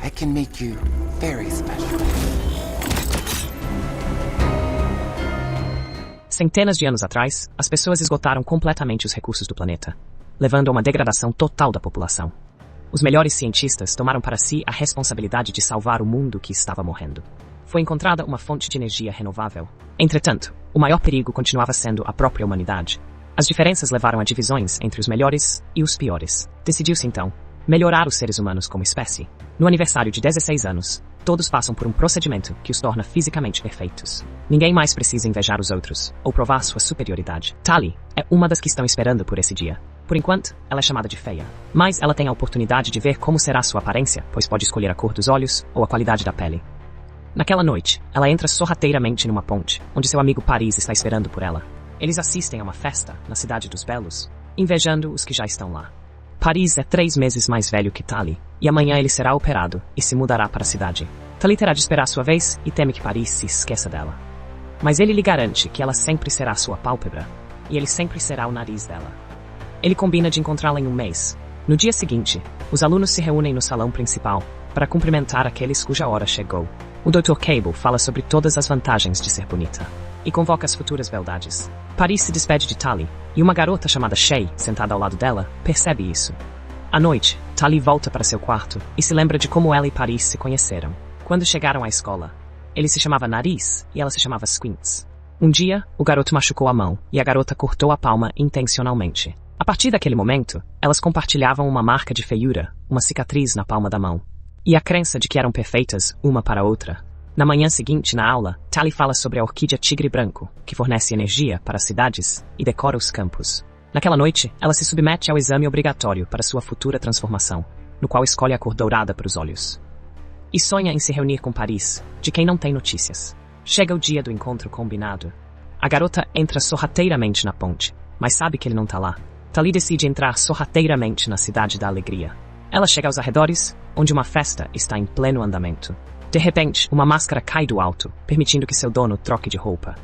I can make you very special. Centenas de anos atrás, as pessoas esgotaram completamente os recursos do planeta, levando a uma degradação total da população. Os melhores cientistas tomaram para si a responsabilidade de salvar o mundo que estava morrendo. Foi encontrada uma fonte de energia renovável. Entretanto, o maior perigo continuava sendo a própria humanidade. As diferenças levaram a divisões entre os melhores e os piores. Decidiu-se então melhorar os seres humanos como espécie. No aniversário de 16 anos, todos passam por um procedimento que os torna fisicamente perfeitos. Ninguém mais precisa invejar os outros ou provar sua superioridade. Tali é uma das que estão esperando por esse dia. Por enquanto, ela é chamada de feia. Mas ela tem a oportunidade de ver como será sua aparência, pois pode escolher a cor dos olhos ou a qualidade da pele. Naquela noite, ela entra sorrateiramente numa ponte, onde seu amigo Paris está esperando por ela. Eles assistem a uma festa na Cidade dos Belos, invejando os que já estão lá. Paris é 3 meses mais velho que Tali, e amanhã ele será operado e se mudará para a cidade. Tali terá de esperar sua vez e teme que Paris se esqueça dela. Mas ele lhe garante que ela sempre será sua pálpebra, e ele sempre será o nariz dela. Ele combina de encontrá-la em um mês. No dia seguinte, os alunos se reúnem no salão principal para cumprimentar aqueles cuja hora chegou. O Dr. Cable fala sobre todas as vantagens de ser bonita e convoca as futuras beldades. Paris se despede de Tali, e uma garota chamada Shay, sentada ao lado dela, percebe isso. À noite, Tali volta para seu quarto e se lembra de como ela e Paris se conheceram. Quando chegaram à escola, ele se chamava Nariz e ela se chamava Squints. Um dia, o garoto machucou a mão e a garota cortou a palma intencionalmente. A partir daquele momento, elas compartilhavam uma marca de feiura, uma cicatriz na palma da mão, e a crença de que eram perfeitas uma para a outra. Na manhã seguinte, na aula, Tali fala sobre a orquídea tigre branco, que fornece energia para as cidades e decora os campos. Naquela noite, ela se submete ao exame obrigatório para sua futura transformação, no qual escolhe a cor dourada para os olhos. E sonha em se reunir com Paris, de quem não tem notícias. Chega o dia do encontro combinado. A garota entra sorrateiramente na ponte, mas sabe que ele não está lá. Tali decide entrar sorrateiramente na Cidade da Alegria. Ela chega aos arredores, onde uma festa está em pleno andamento. De repente, uma máscara cai do alto, permitindo que seu dono troque de roupa.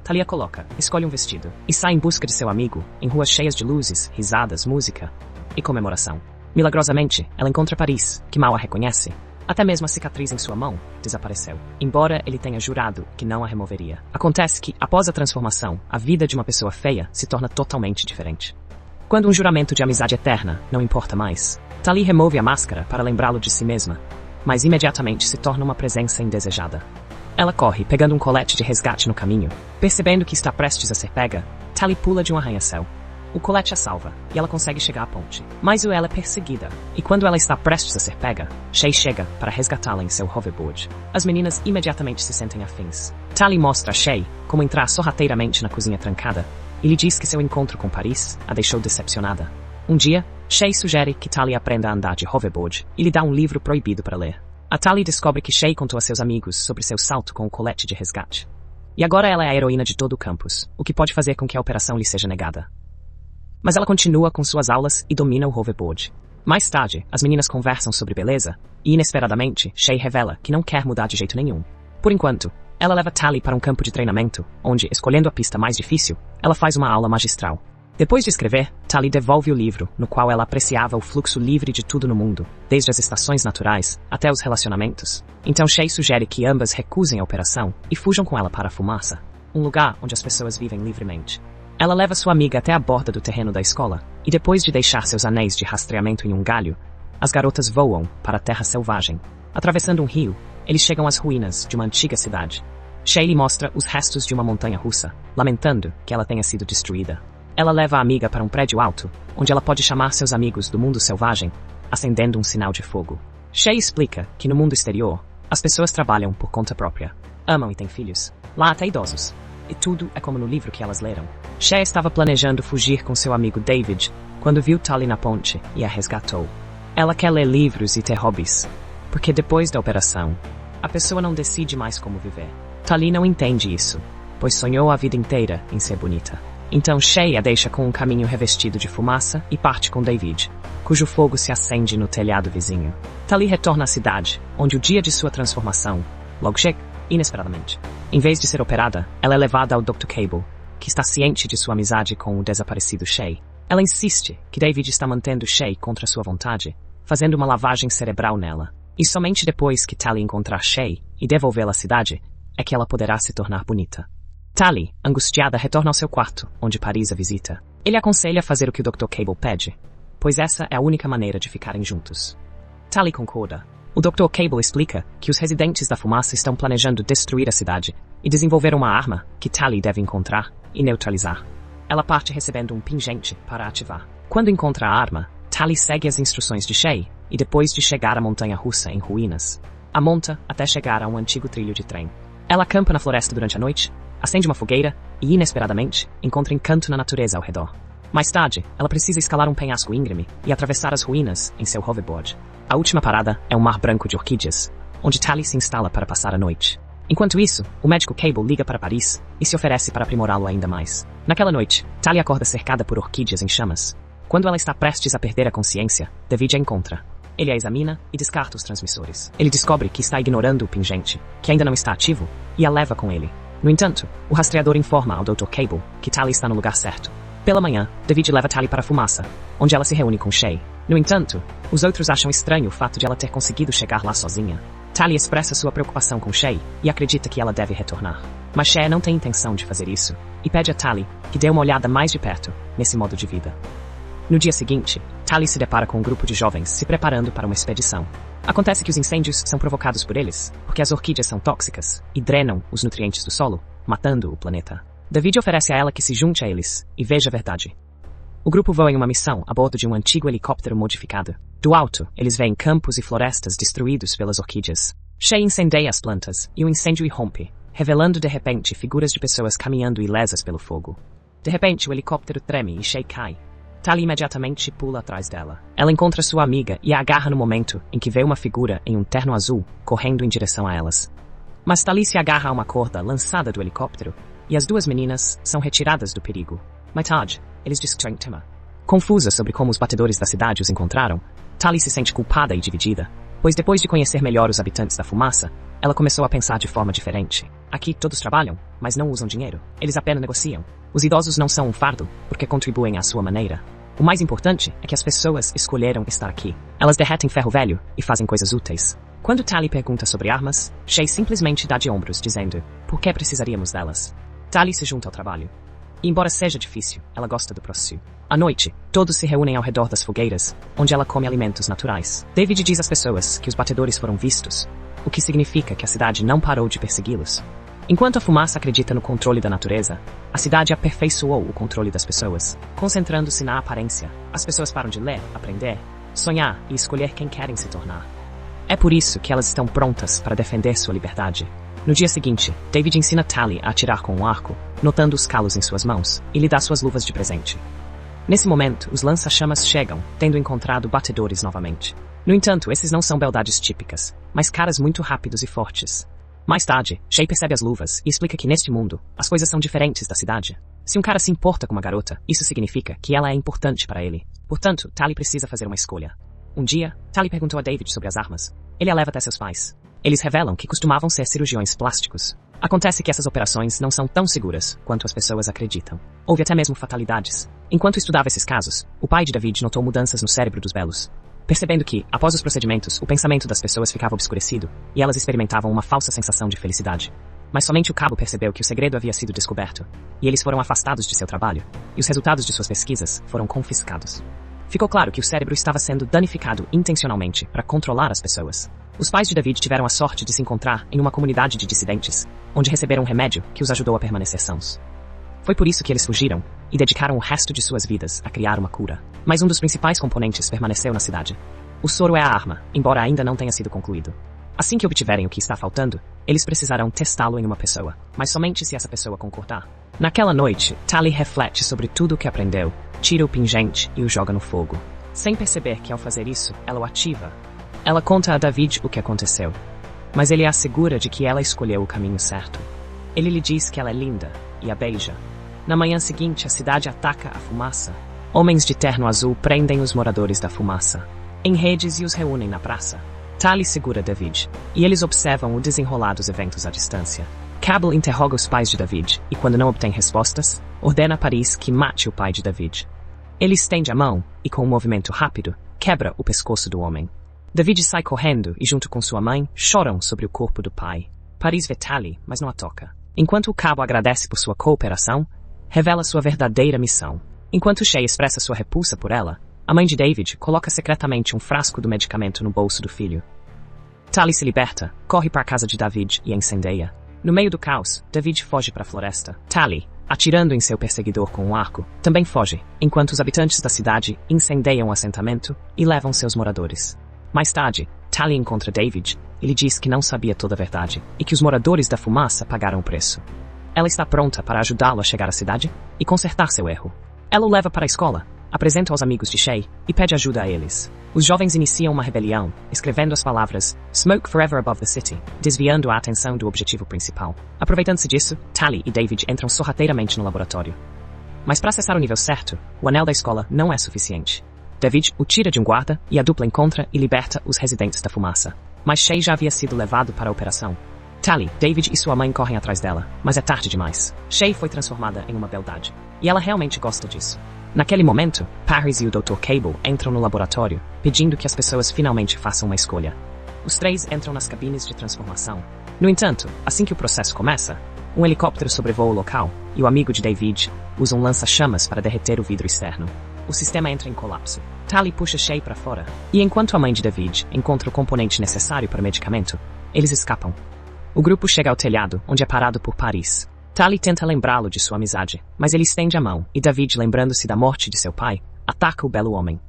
Tali a coloca, escolhe um vestido, e sai em busca de seu amigo, em ruas cheias de luzes, risadas, música e comemoração. Milagrosamente, ela encontra Paris, que mal a reconhece. Até mesmo a cicatriz em sua mão desapareceu, embora ele tenha jurado que não a removeria. Acontece que, após a transformação, a vida de uma pessoa feia se torna totalmente diferente. Quando um juramento de amizade eterna não importa mais, Tali remove a máscara para lembrá-lo de si mesma, mas imediatamente se torna uma presença indesejada. Ela corre, pegando um colete de resgate no caminho. Percebendo que está prestes a ser pega, Tali pula de um arranha-céu. O colete a salva, e ela consegue chegar à ponte. Mas ela é perseguida, e quando ela está prestes a ser pega, Shay chega para resgatá-la em seu hoverboard. As meninas imediatamente se sentem afins. Tali mostra a Shay como entrar sorrateiramente na cozinha trancada, e lhe diz que seu encontro com Paris a deixou decepcionada. Um dia, Shay sugere que Tali aprenda a andar de hoverboard e lhe dá um livro proibido para ler. A Tali descobre que Shay contou a seus amigos sobre seu salto com o colete de resgate. E agora ela é a heroína de todo o campus, o que pode fazer com que a operação lhe seja negada. Mas ela continua com suas aulas e domina o hoverboard. Mais tarde, as meninas conversam sobre beleza, e inesperadamente, Shay revela que não quer mudar de jeito nenhum. Por enquanto, ela leva Tali para um campo de treinamento, onde, escolhendo a pista mais difícil, ela faz uma aula magistral. Depois de escrever, Tali devolve o livro, no qual ela apreciava o fluxo livre de tudo no mundo, desde as estações naturais até os relacionamentos. Então Shay sugere que ambas recusem a operação e fujam com ela para a fumaça, um lugar onde as pessoas vivem livremente. Ela leva sua amiga até a borda do terreno da escola, e depois de deixar seus anéis de rastreamento em um galho, as garotas voam para a terra selvagem. Atravessando um rio, eles chegam às ruínas de uma antiga cidade. Shay lhe mostra os restos de uma montanha russa, lamentando que ela tenha sido destruída. Ela leva a amiga para um prédio alto, onde ela pode chamar seus amigos do mundo selvagem, acendendo um sinal de fogo. Shay explica que no mundo exterior, as pessoas trabalham por conta própria, amam e têm filhos, lá até idosos. E tudo é como no livro que elas leram. Shay estava planejando fugir com seu amigo David, quando viu Tali na ponte e a resgatou. Ela quer ler livros e ter hobbies, porque depois da operação, a pessoa não decide mais como viver. Tali não entende isso, pois sonhou a vida inteira em ser bonita. Então Shay a deixa com um caminho revestido de fumaça e parte com David, cujo fogo se acende no telhado vizinho. Tali retorna à cidade, onde o dia de sua transformação logo chega, inesperadamente. Em vez de ser operada, ela é levada ao Dr. Cable, que está ciente de sua amizade com o desaparecido Shay. Ela insiste que David está mantendo Shay contra sua vontade, fazendo uma lavagem cerebral nela. E somente depois que Tali encontrar Shay e devolvê-la à cidade, é que ela poderá se tornar bonita. Tali, angustiada, retorna ao seu quarto, onde Paris a visita. Ele aconselha a fazer o que o Dr. Cable pede, pois essa é a única maneira de ficarem juntos. Tali concorda. O Dr. Cable explica que os residentes da fumaça estão planejando destruir a cidade e desenvolver uma arma que Tali deve encontrar e neutralizar. Ela parte recebendo um pingente para ativar. Quando encontra a arma, Tali segue as instruções de Shay e depois de chegar à montanha-russa em ruínas, a monta até chegar a um antigo trilho de trem. Ela acampa na floresta durante a noite, acende uma fogueira e, inesperadamente, encontra encanto na natureza ao redor. Mais tarde, ela precisa escalar um penhasco íngreme e atravessar as ruínas em seu hoverboard. A última parada é um mar branco de orquídeas, onde Tali se instala para passar a noite. Enquanto isso, o médico Cable liga para Paris e se oferece para aprimorá-lo ainda mais. Naquela noite, Tali acorda cercada por orquídeas em chamas. Quando ela está prestes a perder a consciência, David a encontra. Ele a examina e descarta os transmissores. Ele descobre que está ignorando o pingente, que ainda não está ativo, e a leva com ele. No entanto, o rastreador informa ao Dr. Cable que Tali está no lugar certo. Pela manhã, David leva Tali para a fumaça, onde ela se reúne com Shay. No entanto, os outros acham estranho o fato de ela ter conseguido chegar lá sozinha. Tali expressa sua preocupação com Shay e acredita que ela deve retornar. Mas Shay não tem intenção de fazer isso, e pede a Tali que dê uma olhada mais de perto nesse modo de vida. No dia seguinte, Tali se depara com um grupo de jovens se preparando para uma expedição. Acontece que os incêndios são provocados por eles, porque as orquídeas são tóxicas e drenam os nutrientes do solo, matando o planeta. David oferece a ela que se junte a eles e veja a verdade. O grupo voa em uma missão a bordo de um antigo helicóptero modificado. Do alto, eles veem campos e florestas destruídos pelas orquídeas. Shay incendeia as plantas e o incêndio irrompe, revelando de repente figuras de pessoas caminhando ilesas pelo fogo. De repente, o helicóptero treme e Shay cai. Tali imediatamente pula atrás dela. Ela encontra sua amiga e a agarra no momento em que vê uma figura em um terno azul correndo em direção a elas. Mas Tali se agarra a uma corda lançada do helicóptero e as duas meninas são retiradas do perigo. Mais tarde, eles discutem o tema. Confusa sobre como os batedores da cidade os encontraram, Tali se sente culpada e dividida, pois depois de conhecer melhor os habitantes da fumaça, ela começou a pensar de forma diferente. Aqui todos trabalham, mas não usam dinheiro. Eles apenas negociam. Os idosos não são um fardo, porque contribuem à sua maneira. O mais importante é que as pessoas escolheram estar aqui. Elas derretem ferro velho e fazem coisas úteis. Quando Tali pergunta sobre armas, Shay simplesmente dá de ombros, dizendo: por que precisaríamos delas? Tali se junta ao trabalho. E embora seja difícil, ela gosta do processo. À noite, todos se reúnem ao redor das fogueiras, onde ela come alimentos naturais. David diz às pessoas que os batedores foram vistos, o que significa que a cidade não parou de persegui-los. Enquanto a fumaça acredita no controle da natureza, a cidade aperfeiçoou o controle das pessoas, concentrando-se na aparência. As pessoas param de ler, aprender, sonhar e escolher quem querem se tornar. É por isso que elas estão prontas para defender sua liberdade. No dia seguinte, David ensina Tali a atirar com um arco, notando os calos em suas mãos, e lhe dá suas luvas de presente. Nesse momento, os lança-chamas chegam, tendo encontrado batedores novamente. No entanto, esses não são beldades típicas, mas caras muito rápidos e fortes. Mais tarde, Shay percebe as luvas e explica que neste mundo, as coisas são diferentes da cidade. Se um cara se importa com uma garota, isso significa que ela é importante para ele. Portanto, Tali precisa fazer uma escolha. Um dia, Tali perguntou a David sobre as armas. Ele a leva até seus pais. Eles revelam que costumavam ser cirurgiões plásticos. Acontece que essas operações não são tão seguras quanto as pessoas acreditam. Houve até mesmo fatalidades. Enquanto estudava esses casos, o pai de David notou mudanças no cérebro dos belos. Percebendo que, após os procedimentos, o pensamento das pessoas ficava obscurecido e elas experimentavam uma falsa sensação de felicidade. Mas somente o cabo percebeu que o segredo havia sido descoberto, e eles foram afastados de seu trabalho, e os resultados de suas pesquisas foram confiscados. Ficou claro que o cérebro estava sendo danificado intencionalmente para controlar as pessoas. Os pais de David tiveram a sorte de se encontrar em uma comunidade de dissidentes, onde receberam um remédio que os ajudou a permanecer sãos. Foi por isso que eles fugiram e dedicaram o resto de suas vidas a criar uma cura. Mas um dos principais componentes permaneceu na cidade. O soro é a arma, embora ainda não tenha sido concluído. Assim que obtiverem o que está faltando, eles precisarão testá-lo em uma pessoa, mas somente se essa pessoa concordar. Naquela noite, Tali reflete sobre tudo o que aprendeu, tira o pingente e o joga no fogo. Sem perceber que ao fazer isso, ela o ativa. Ela conta a David o que aconteceu, mas ele a assegura de que ela escolheu o caminho certo. Ele lhe diz que ela é linda e a beija. Na manhã seguinte, a cidade ataca a fumaça. Homens de terno azul prendem os moradores da fumaça em redes e os reúnem na praça. Tali segura David, e eles observam o desenrolar dos eventos à distância. Cable interroga os pais de David, e quando não obtém respostas, ordena a Paris que mate o pai de David. Ele estende a mão, e com um movimento rápido, quebra o pescoço do homem. David sai correndo e, junto com sua mãe, choram sobre o corpo do pai. Paris vê Tally, mas não a toca. Enquanto o cabo agradece por sua cooperação, revela sua verdadeira missão. Enquanto Shay expressa sua repulsa por ela, a mãe de David coloca secretamente um frasco do medicamento no bolso do filho. Tally se liberta, corre para a casa de David e a incendeia. No meio do caos, David foge para a floresta. Tally, atirando em seu perseguidor com um arco, também foge, enquanto os habitantes da cidade incendeiam o assentamento e levam seus moradores. Mais tarde, Tally encontra David e lhe diz que não sabia toda a verdade e que os moradores da fumaça pagaram o preço. Ela está pronta para ajudá-lo a chegar à cidade e consertar seu erro. Ela o leva para a escola, apresenta aos amigos de Shay e pede ajuda a eles. Os jovens iniciam uma rebelião, escrevendo as palavras "Smoke forever above the city", desviando a atenção do objetivo principal. Aproveitando-se disso, Tally e David entram sorrateiramente no laboratório. Mas para acessar o nível certo, o anel da escola não é suficiente. David o tira de um guarda e a dupla encontra e liberta os residentes da fumaça. Mas Shay já havia sido levado para a operação. Tally, David e sua mãe correm atrás dela, mas é tarde demais. Shay foi transformada em uma beldade. E ela realmente gosta disso. Naquele momento, Paris e o Dr. Cable entram no laboratório, pedindo que as pessoas finalmente façam uma escolha. Os três entram nas cabines de transformação. No entanto, assim que o processo começa, um helicóptero sobrevoa o local e o amigo de David usa um lança-chamas para derreter o vidro externo. O sistema entra em colapso. Tally puxa Shay para fora, e enquanto a mãe de David encontra o componente necessário para o medicamento, eles escapam. O grupo chega ao telhado, onde é parado por Paris. Tally tenta lembrá-lo de sua amizade, mas ele estende a mão, e David, lembrando-se da morte de seu pai, ataca o belo homem.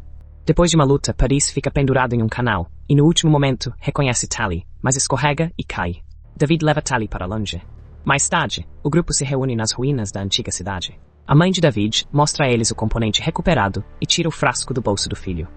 Depois de uma luta, Paris fica pendurado em um canal, e no último momento reconhece Tally, mas escorrega e cai. David leva Tally para longe. Mais tarde, o grupo se reúne nas ruínas da antiga cidade. A mãe de David mostra a eles o componente recuperado e tira o frasco do bolso do filho.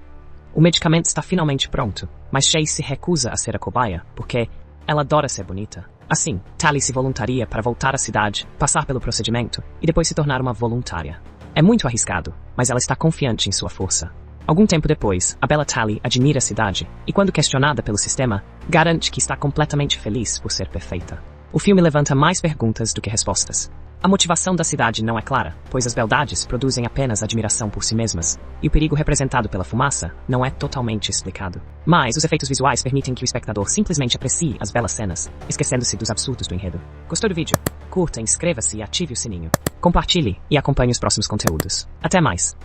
O medicamento está finalmente pronto, mas Shay se recusa a ser a cobaia, porque ela adora ser bonita. Assim, Tally se voluntaria para voltar à cidade, passar pelo procedimento e depois se tornar uma voluntária. É muito arriscado, mas ela está confiante em sua força. Algum tempo depois, a bela Tally admira a cidade e, quando questionada pelo sistema, garante que está completamente feliz por ser perfeita. O filme levanta mais perguntas do que respostas. A motivação da cidade não é clara, pois as beldades produzem apenas admiração por si mesmas, e o perigo representado pela fumaça não é totalmente explicado. Mas os efeitos visuais permitem que o espectador simplesmente aprecie as belas cenas, esquecendo-se dos absurdos do enredo. Gostou do vídeo? Curta, inscreva-se e ative o sininho. Compartilhe e acompanhe os próximos conteúdos. Até mais!